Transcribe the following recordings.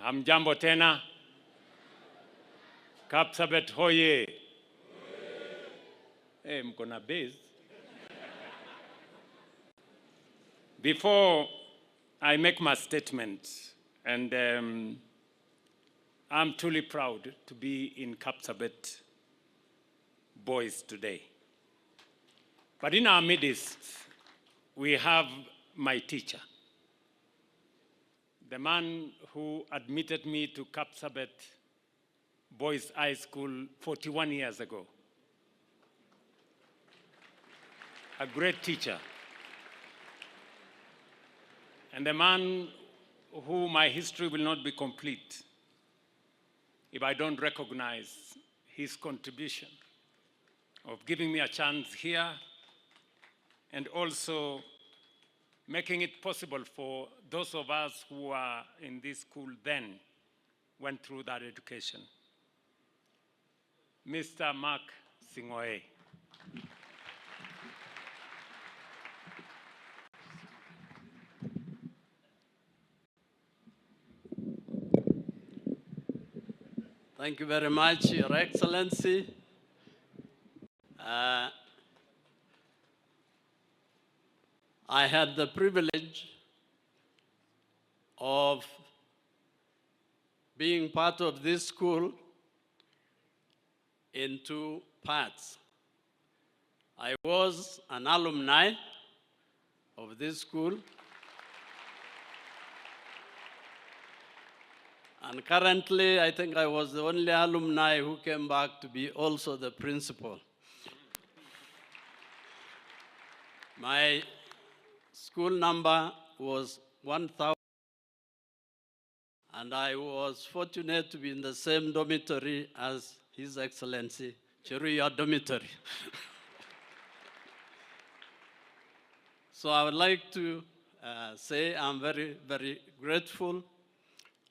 Hamjambo tena. Kapsabet hoye. Hey, mko na base. Before I make my statement, and I'm truly proud to be in Kapsabet boys today. But in our midst, we have my teacher, the man who admitted me to Kapsabet Boys High School 41 years ago. A great teacher. And the man who my history will not be complete if I don't recognize his contribution of giving me a chance here and also making it possible for those of us who are in this school then went through that education. Mr. Mark Singoe. Thank you very much, Your Excellency. I had the privilege of being part of this school in two parts. I was an alumni of this school, and currently I think I was the only alumni who came back to be also the principal. My school number was 1,000, and I was fortunate to be in the same dormitory as His Excellency, Cheruiyot Dormitory. So I would like to say I'm very, very grateful,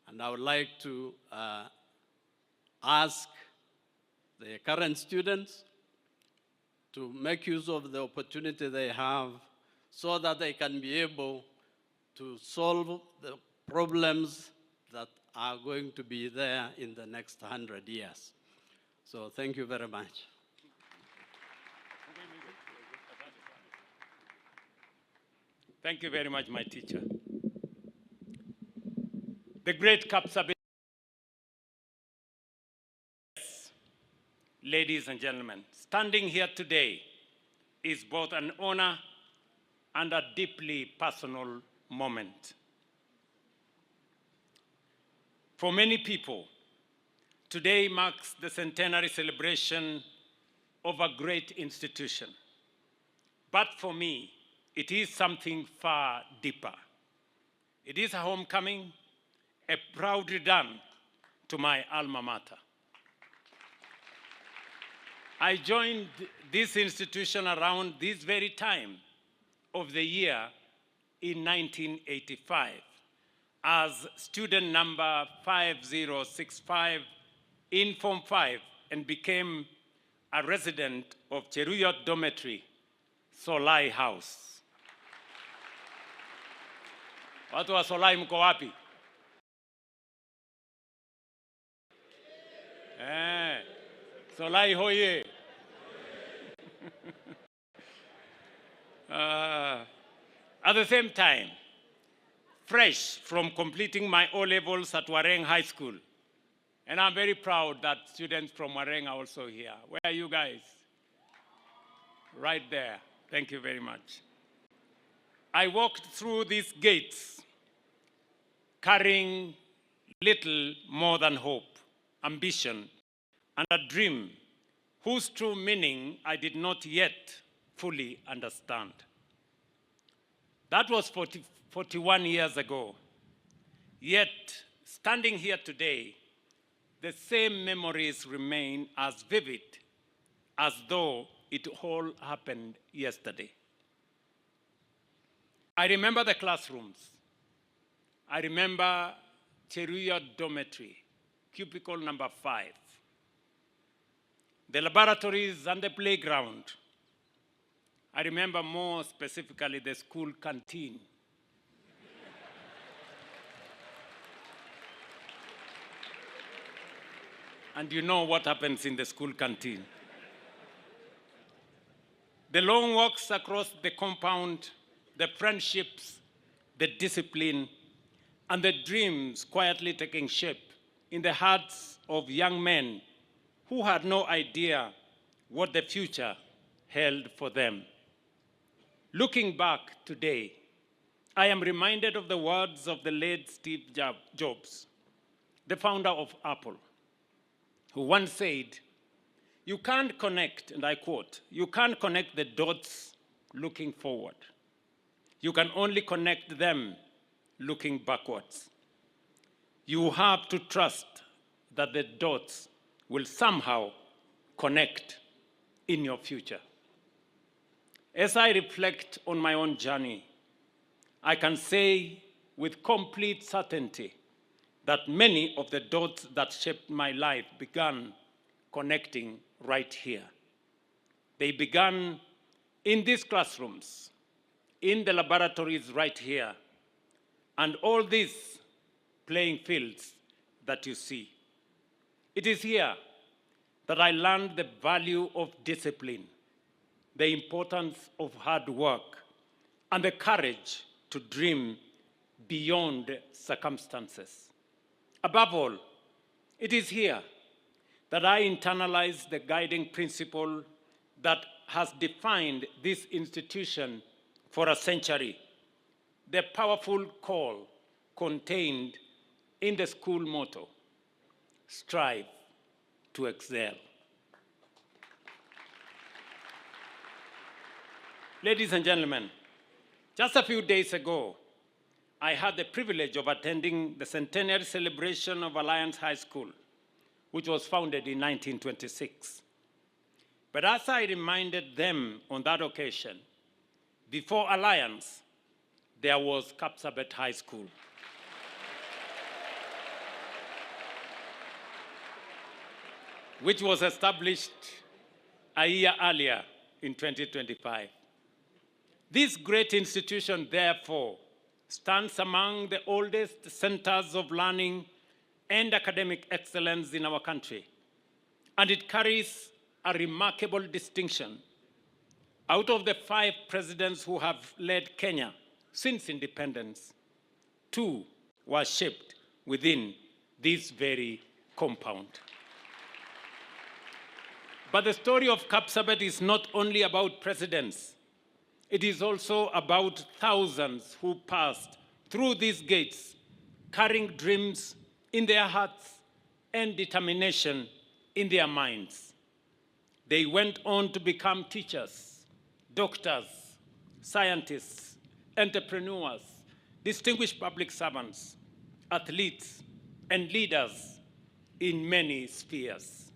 and I would like to ask the current students to make use of the opportunity they have so that they can be able to solve the problems that are going to be there in the next 100 years. So thank you very much. Thank you very much, my teacher. The great Kapsabet. Ladies and gentlemen, standing here today is both an honor and a deeply personal moment. For many people, today marks the centenary celebration of a great institution. But for me, it is something far deeper. It is a homecoming, a proud return to my alma mater. I joined this institution around this very time of the year in 1985 as student number 5065 in Form 5 and became a resident of Cheruiyot Dormitory, Solai House. Watu wa Solai mko wapi? Solai hoye. At the same time, fresh from completing my O-levels at Wareng High School, and I'm very proud that students from Wareng are also here. Where are you guys? Right there. Thank you very much. I walked through these gates carrying little more than hope, ambition, and a dream whose true meaning I did not yet fully understand. That was 41 years ago. Yet, standing here today, the same memories remain as vivid as though it all happened yesterday. I remember the classrooms. I remember Cheruiyot Dormitory, cubicle number 5. The laboratories and the playground. I remember more specifically the school canteen. and you know what happens in the school canteen. The long walks across the compound, the friendships, the discipline, and the dreams quietly taking shape in the hearts of young men who had no idea what the future held for them. Looking back today, I am reminded of the words of the late Steve Jobs, the founder of Apple, who once said, "You can't connect," and I quote, "you can't connect the dots looking forward. You can only connect them looking backwards. You have to trust that the dots will somehow connect in your future." As I reflect on my own journey, I can say with complete certainty that many of the dots that shaped my life began connecting right here. They began in these classrooms, in the laboratories right here, and all these playing fields that you see. It is here that I learned the value of discipline, the importance of hard work, and the courage to dream beyond circumstances. Above all, it is here that I internalized the guiding principle that has defined this institution for a century, the powerful call contained in the school motto, "Strive to excel." Ladies and gentlemen, just a few days ago, I had the privilege of attending the centenary celebration of Alliance High School, which was founded in 1926. But as I reminded them on that occasion, before Alliance, there was Kapsabet High School. Which was established a year earlier in 2025. This great institution, therefore, stands among the oldest centers of learning and academic excellence in our country, and it carries a remarkable distinction. Out of the 5 presidents who have led Kenya since independence, 2 were shaped within this very compound. But the story of Kapsabet is not only about presidents. It is also about thousands who passed through these gates, carrying dreams in their hearts and determination in their minds. They went on to become teachers, doctors, scientists, entrepreneurs, distinguished public servants, athletes, and leaders in many spheres.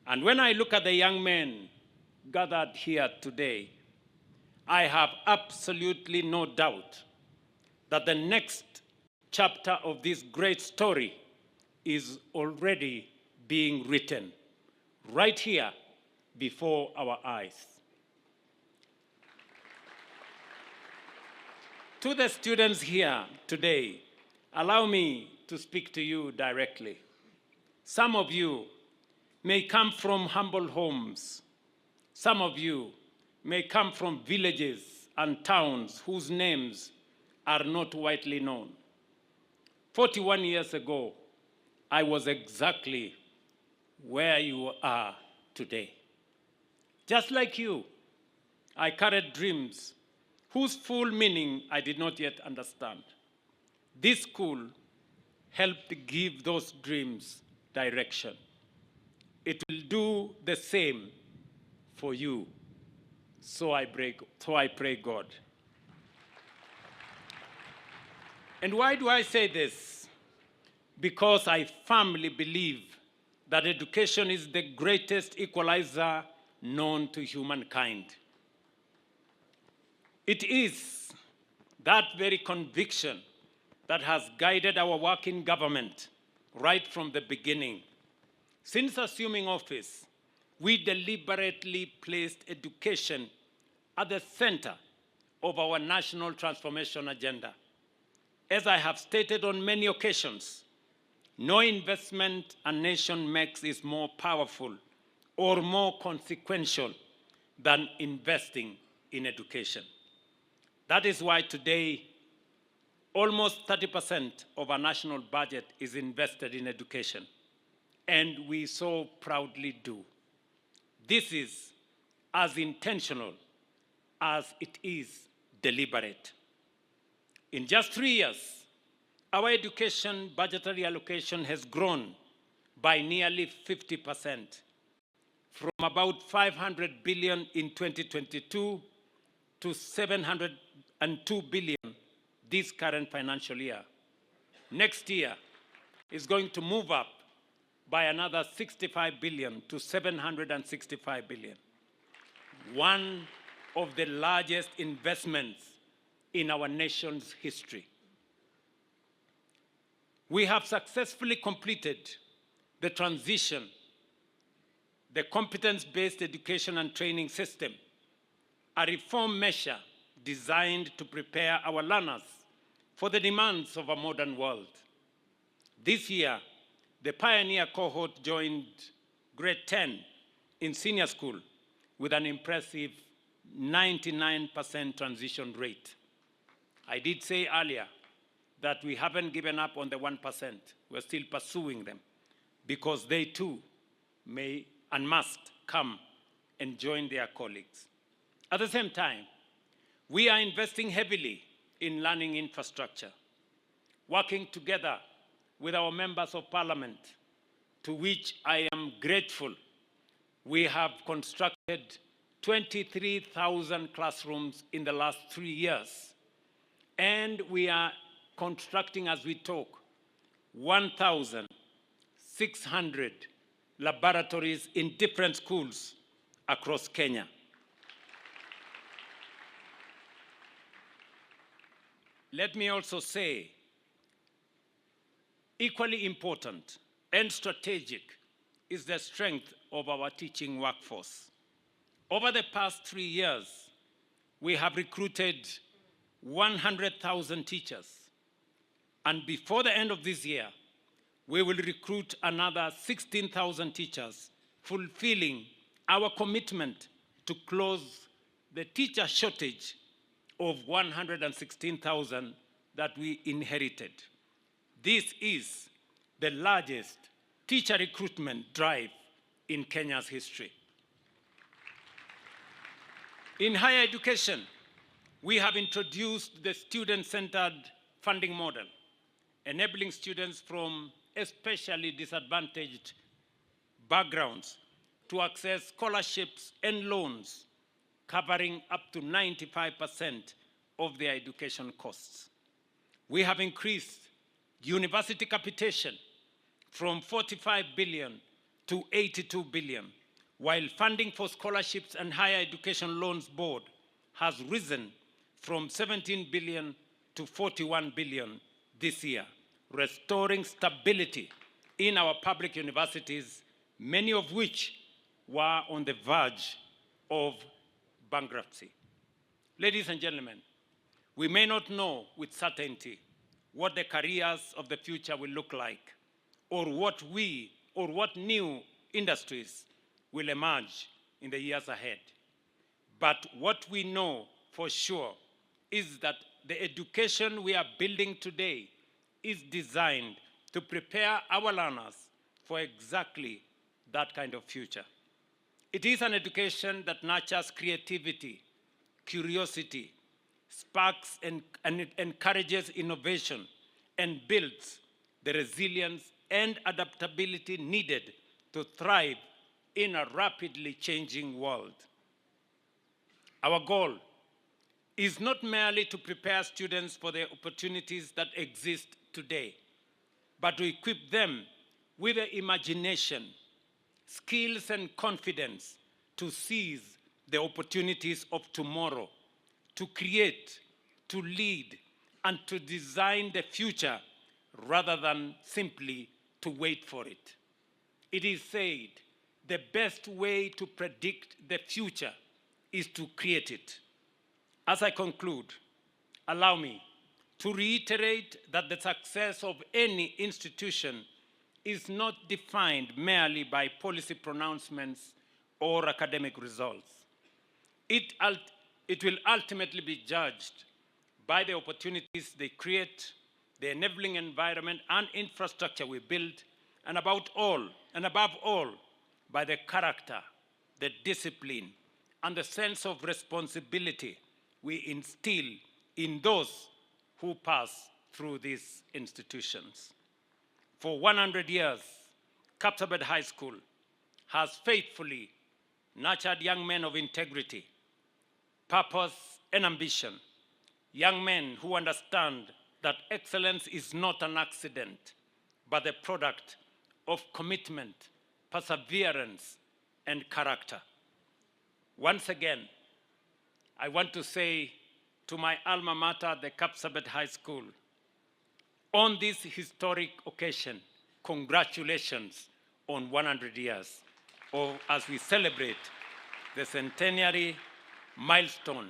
And when I look at the young men gathered here today, I have absolutely no doubt that the next chapter of this great story is already being written right here before our eyes. To the students here today, allow me to speak to you directly. Some of you may come from humble homes. Some of you may come from villages and towns whose names are not widely known. 41 years ago, I was exactly where you are today. Just like you, I carried dreams whose full meaning I did not yet understand. This school helped give those dreams direction. It will do the same for you. So I pray God. And why do I say this? Because I firmly believe that education is the greatest equalizer known to humankind. It is that very conviction that has guided our work in government right from the beginning. Since assuming office, we deliberately placed education at the center of our national transformation agenda. As I have stated on many occasions, No investment a nation makes is more powerful or more consequential than investing in education. That is why today, almost 30% of our national budget is invested in education, and we so proudly do. This is as intentional as it is deliberate. In just 3 years, our education budgetary allocation has grown by nearly 50%, from about 500 billion in 2022 to 702 billion this current financial year. Next year is going to move up by another 65 billion to 765 billion. One of the largest investments in our nation's history. We have successfully completed the transition, the competence-based education and training system, a reform measure designed to prepare our learners for the demands of a modern world. This year, the pioneer cohort joined grade 10 in senior school with an impressive 99% transition rate. I did say earlier that we haven't given up on the 1%. We're still pursuing them because they too may and must come and join their colleagues. At the same time, we are investing heavily in learning infrastructure, working together with our members of parliament, to which I am grateful. We have constructed 23,000 classrooms in the last 3 years, and we are constructing, as we talk, 1,600 laboratories in different schools across Kenya. Let me also say, equally important and strategic is the strength of our teaching workforce. Over the past 3 years, we have recruited 100,000 teachers. And before the end of this year, we will recruit another 16,000 teachers, fulfilling our commitment to close the teacher shortage of 116,000 that we inherited. This is the largest teacher recruitment drive in Kenya's history. In higher education, we have introduced the student-centered funding model, enabling students from especially disadvantaged backgrounds to access scholarships and loans covering up to 95% of their education costs. We have increased university capitation from 45 billion to 82 billion, while funding for scholarships and higher education loans board has risen from 17 billion to 41 billion this year, restoring stability in our public universities, many of which were on the verge of bankruptcy. Ladies and gentlemen, we may not know with certainty what the careers of the future will look like, or what new industries will emerge in the years ahead. But what we know for sure is that the education we are building today is designed to prepare our learners for exactly that kind of future. It is an education that nurtures creativity, curiosity, sparks and encourages innovation, and builds the resilience and adaptability needed to thrive in a rapidly changing world. Our goal is not merely to prepare students for the opportunities that exist today, but to equip them with the imagination, skills, and confidence to seize the opportunities of tomorrow, to create, to lead, and to design the future rather than simply to wait for it. It is said, the best way to predict the future is to create it. As I conclude, allow me to reiterate that the success of any institution is not defined merely by policy pronouncements or academic results. It will ultimately be judged by the opportunities they create, the enabling environment and infrastructure we build, and above all, by the character, the discipline, and the sense of responsibility we instill in those who pass through these institutions. For 100 years, Kapsabet High School has faithfully nurtured young men of integrity, purpose, and ambition, young men who understand that excellence is not an accident, but the product of commitment, perseverance, and character. Once again, I want to say to my alma mater, the Kapsabet High School, on this historic occasion, congratulations on 100 years, or as we celebrate the centenary milestone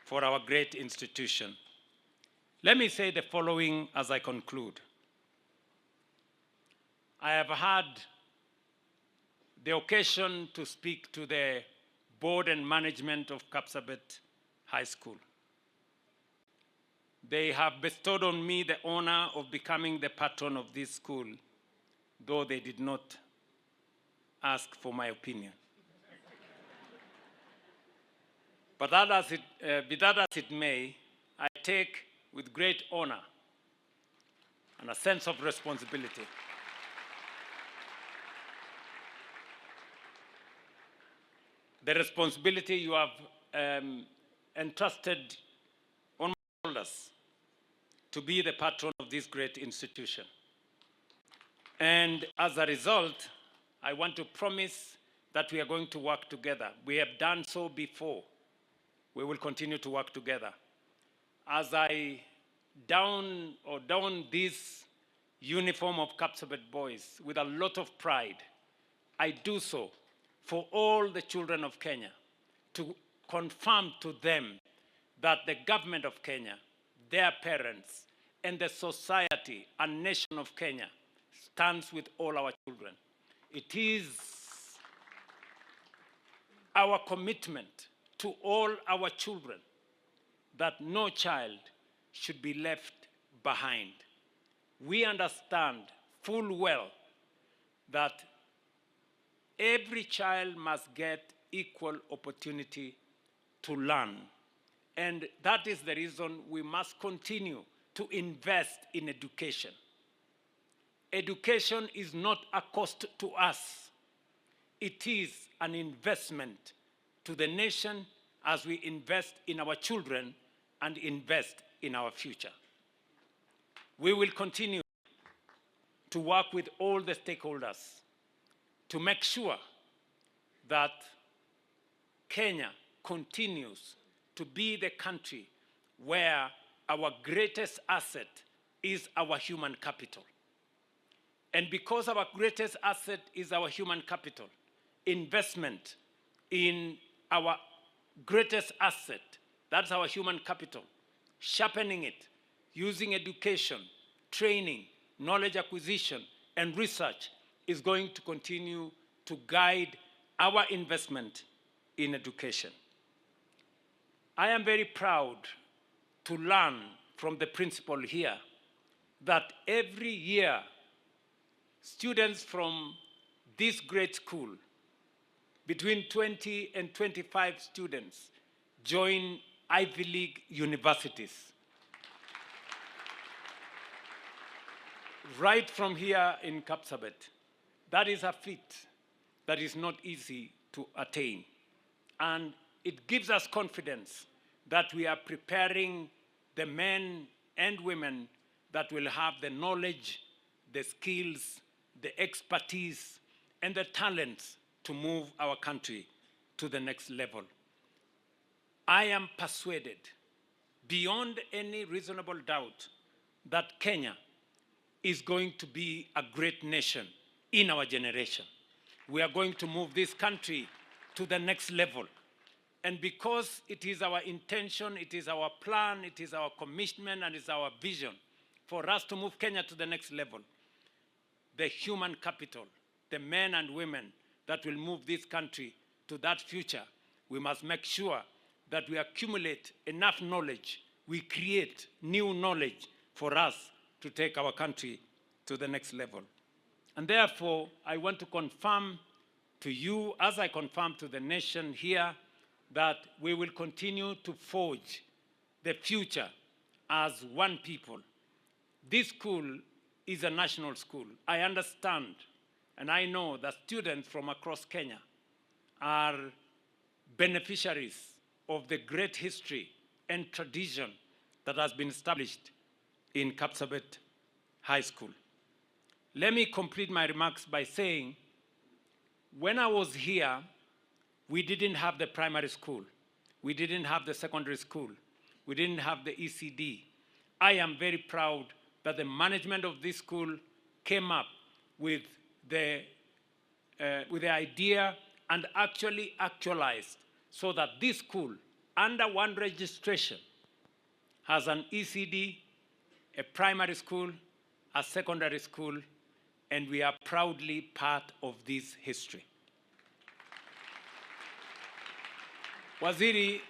for our great institution. Let me say the following as I conclude. I have had the occasion to speak to the board and management of Kapsabet High School. They have bestowed on me the honor of becoming the patron of this school, though they did not ask for my opinion. But be that as it may, I take with great honor and a sense of responsibility the responsibility you have entrusted on my shoulders to be the patron of this great institution. And as a result, I want to promise that we are going to work together. We have done so before. We will continue to work together. As I don this uniform of Kapsabet boys with a lot of pride, I do so for all the children of Kenya, to confirm to them that the government of Kenya, their parents, and the society and nation of Kenya stands with all our children. It is our commitment to all our children that no child should be left behind. We understand full well that every child must get equal opportunity to learn. And that is the reason we must continue to invest in education. Education is not a cost to us. It is an investment to the nation as we invest in our children and invest in our future. We will continue to work with all the stakeholders to make sure that Kenya continues to be the country where our greatest asset is our human capital. And because our greatest asset is our human capital, investment in our greatest asset, that's our human capital, sharpening it, using education, training, knowledge acquisition, and research is going to continue to guide our investment in education. I am very proud to learn from the principal here that every year students from this great school, between 20 and 25 students, join Ivy League universities. Right from here in Kapsabet. That is a feat that is not easy to attain. And it gives us confidence that we are preparing the men and women that will have the knowledge, the skills, the expertise, and the talents to move our country to the next level. I am persuaded, beyond any reasonable doubt, that Kenya is going to be a great nation in our generation. We are going to move this country to the next level. And because it is our intention, it is our plan, it is our commitment, and it's our vision for us to move Kenya to the next level, the human capital, the men and women that will move this country to that future, we must make sure that we accumulate enough knowledge, we create new knowledge for us to take our country to the next level. And therefore, I want to confirm to you, as I confirm to the nation here, that we will continue to forge the future as one people. This school is a national school. I understand and I know that students from across Kenya are beneficiaries of the great history and tradition that has been established in Kapsabet High School. Let me complete my remarks by saying, when I was here, we didn't have the primary school. We didn't have the secondary school. We didn't have the ECD. I am very proud that the management of this school came up with the idea and actually actualized so that this school, under one registration, has an ECD, a primary school, a secondary school, and we are proudly part of this history. Waziri,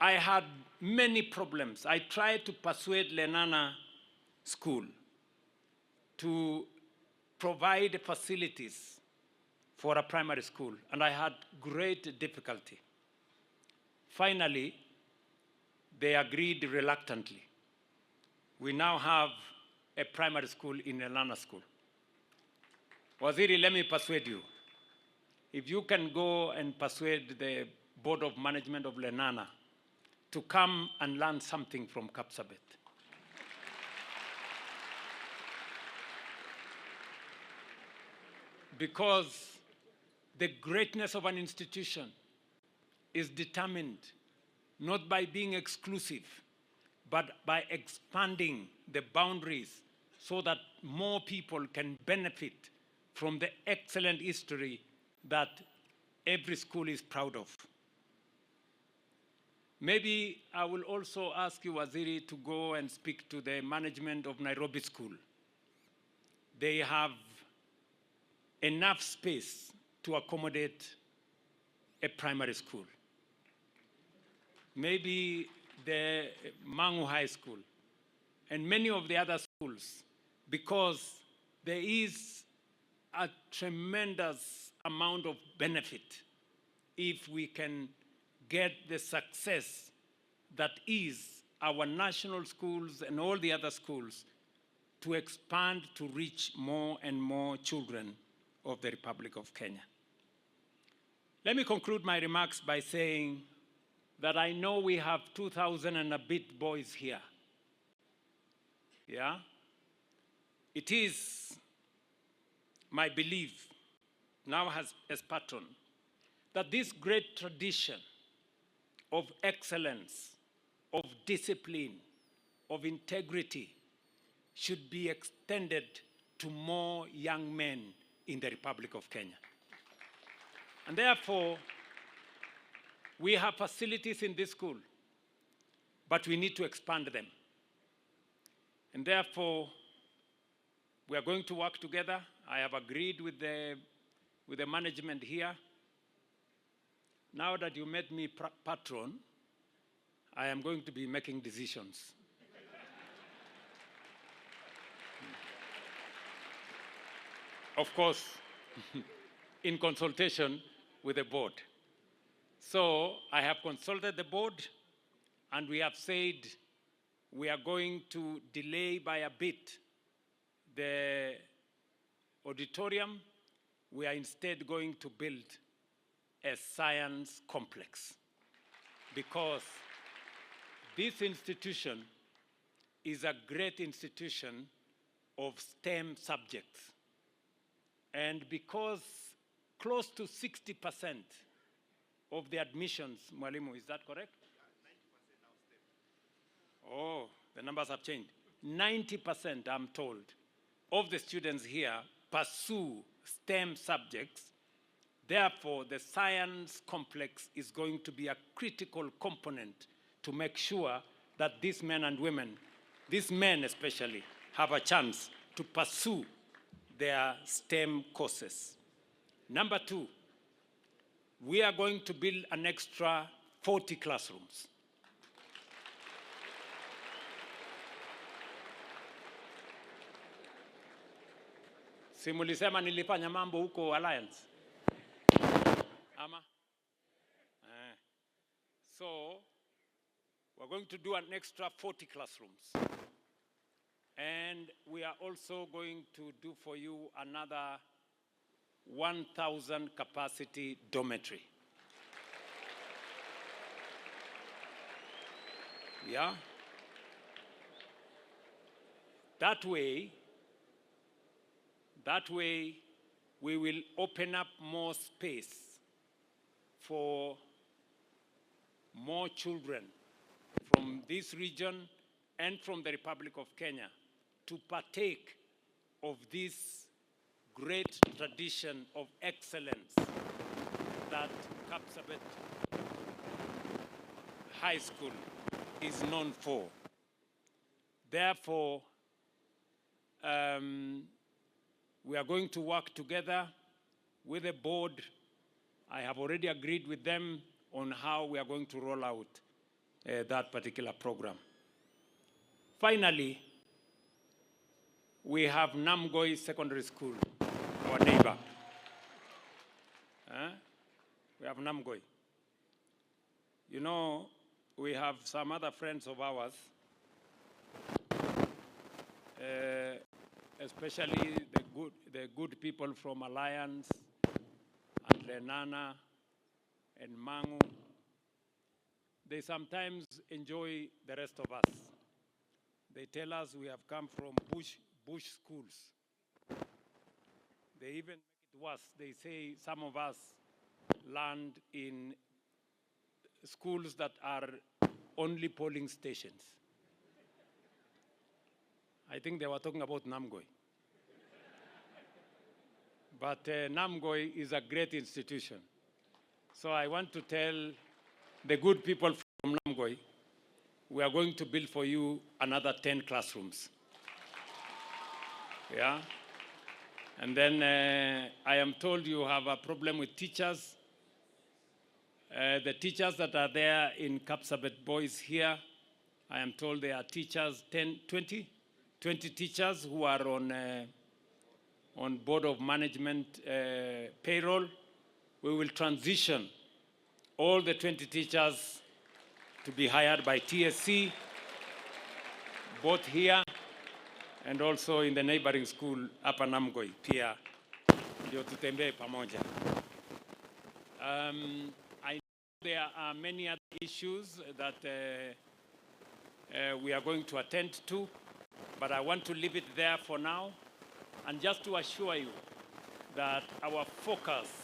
I had many problems. I tried to persuade Lenana School to provide facilities for a primary school, and I had great difficulty. Finally, they agreed reluctantly. We now have a primary school in Lenana School. Waziri, let me persuade you. If you can go and persuade the Board of Management of Lenana to come and learn something from Kapsabet. Because the greatness of an institution is determined not by being exclusive, but by expanding the boundaries so that more people can benefit from the excellent history that every school is proud of. Maybe I will also ask you, Waziri, to go and speak to the management of Nairobi School. They have enough space to accommodate a primary school. Maybe the Mangu High School and many of the other schools, because there is a tremendous amount of benefit if we can get the success that is our national schools and all the other schools to expand to reach more and more children of the Republic of Kenya. Let me conclude my remarks by saying that I know we have 2,000 and a bit boys here. Yeah? It is my belief, now as patron, that this great tradition of excellence, of discipline, of integrity should be extended to more young men in the Republic of Kenya. And therefore, we have facilities in this school, but we need to expand them. And therefore, we are going to work together. I have agreed with the management here. Now that you made me patron, I am going to be making decisions. Of course, in consultation with the board. So I have consulted the board, and we have said we are going to delay by a bit the auditorium. We are instead going to build a science complex, because this institution is a great institution of STEM subjects. And because close to 60% of the admissions, Mwalimu, is that correct? Yeah, 90% now STEM. Oh, the numbers have changed. 90%, I'm told, of the students here pursue STEM subjects. Therefore, the science complex is going to be a critical component to make sure that these men and women, these men especially, have a chance to pursue their STEM courses. Number two, we are going to build an extra 40 classrooms. Si mulisema nilifanya mambo huko Alliance? Ama? So, we're going to do an extra 40 classrooms. And we are also going to do for you another 1,000 capacity dormitory. Yeah? That way, we will open up more space for more children from this region and from the Republic of Kenya to partake of this great tradition of excellence that Kapsabet High School is known for. Therefore, we are going to work together with the board. I have already agreed with them on how we are going to roll out that particular program. Finally, we have Namgoi Secondary School, our neighbor. We have Namgoi. You know, we have some other friends of ours, especially the good people from Alliance and Lenana and Mangu. They sometimes enjoy the rest of us. They tell us we have come from bush schools. They even make it worse. They say some of us learned in schools that are only polling stations. I think they were talking about Namgoi. But Namgoi is a great institution. So I want to tell the good people from Namgoi, we are going to build for you another 10 classrooms. Yeah? And then I am told you have a problem with teachers. The teachers that are there in Kapsabet Boys here, I am told they are teachers, 20 teachers who are on board of management payroll. We will transition all the 20 teachers to be hired by TSC, both here and also in the neighboring school, Upper Namgoi, pia ndio tutembee pamoja. I know there are many other issues that we are going to attend to, but I want to leave it there for now, and just to assure you that our focus